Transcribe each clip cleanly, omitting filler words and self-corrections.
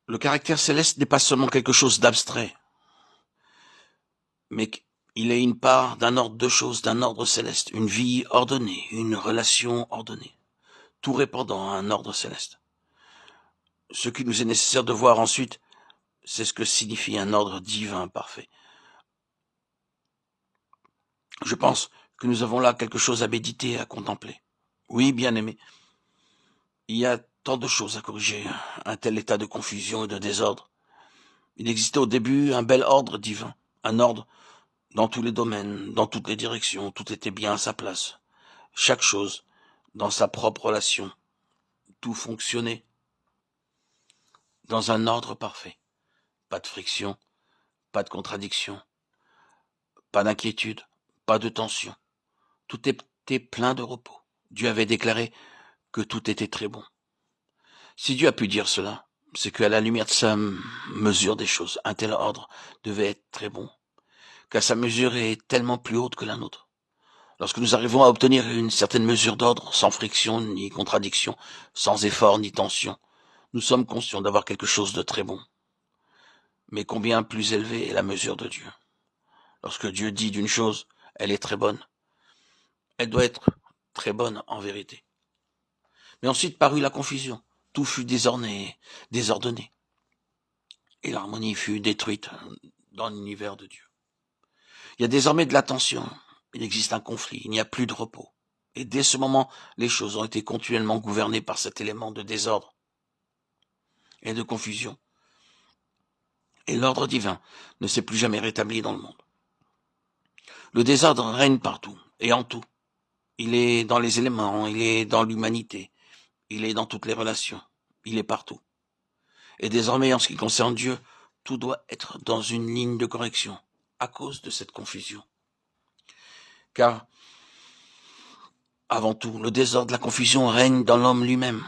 Le caractère céleste n'est pas seulement quelque chose d'abstrait, mais il est une part d'un ordre de choses, d'un ordre céleste, une vie ordonnée, une relation ordonnée, tout répondant à un ordre céleste. Ce qui nous est nécessaire de voir ensuite, c'est ce que signifie un ordre divin parfait. Je pense que nous avons là quelque chose à méditer, à contempler. Oui, bien-aimé, il y a tant de choses à corriger, un tel état de confusion et de désordre. Il existait au début un bel ordre divin, un ordre dans tous les domaines, dans toutes les directions, tout était bien à sa place. Chaque chose dans sa propre relation, tout fonctionnait dans un ordre parfait. Pas de friction, pas de contradiction, pas d'inquiétude, pas de tension. Tout était plein de repos. Dieu avait déclaré que tout était très bon. Si Dieu a pu dire cela, c'est qu'à la lumière de sa mesure des choses, un tel ordre devait être très bon, car sa mesure est tellement plus haute que la nôtre. Lorsque nous arrivons à obtenir une certaine mesure d'ordre, sans friction ni contradiction, sans effort ni tension, nous sommes conscients d'avoir quelque chose de très bon. Mais combien plus élevée est la mesure de Dieu? Lorsque Dieu dit d'une chose, elle est très bonne. Elle doit être très bonne en vérité. Mais ensuite parut la confusion. Tout fut désordonné. Et l'harmonie fut détruite dans l'univers de Dieu. Il y a désormais de la tension. Il existe un conflit. Il n'y a plus de repos. Et dès ce moment, les choses ont été continuellement gouvernées par cet élément de désordre et de confusion. Et l'ordre divin ne s'est plus jamais rétabli dans le monde. Le désordre règne partout et en tout. Il est dans les éléments, il est dans l'humanité, il est dans toutes les relations, il est partout. Et désormais, en ce qui concerne Dieu, tout doit être dans une ligne de correction à cause de cette confusion. Car, avant tout, le désordre, la confusion règne dans l'homme lui-même.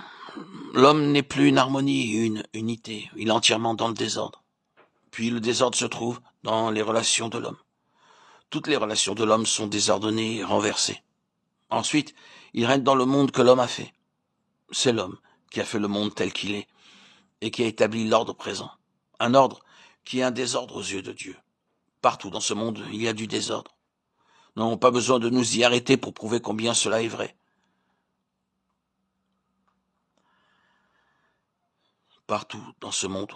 L'homme n'est plus une harmonie, une unité, il est entièrement dans le désordre. Puis le désordre se trouve dans les relations de l'homme. Toutes les relations de l'homme sont désordonnées et renversées. Ensuite, il règne dans le monde que l'homme a fait. C'est l'homme qui a fait le monde tel qu'il est et qui a établi l'ordre présent. Un ordre qui est un désordre aux yeux de Dieu. Partout dans ce monde, il y a du désordre. Nous n'avons pas besoin de nous y arrêter pour prouver combien cela est vrai. Partout dans ce monde,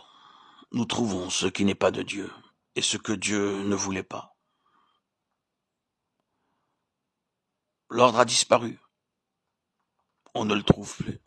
nous trouvons ce qui n'est pas de Dieu et ce que Dieu ne voulait pas. L'ordre a disparu. On ne le trouve plus.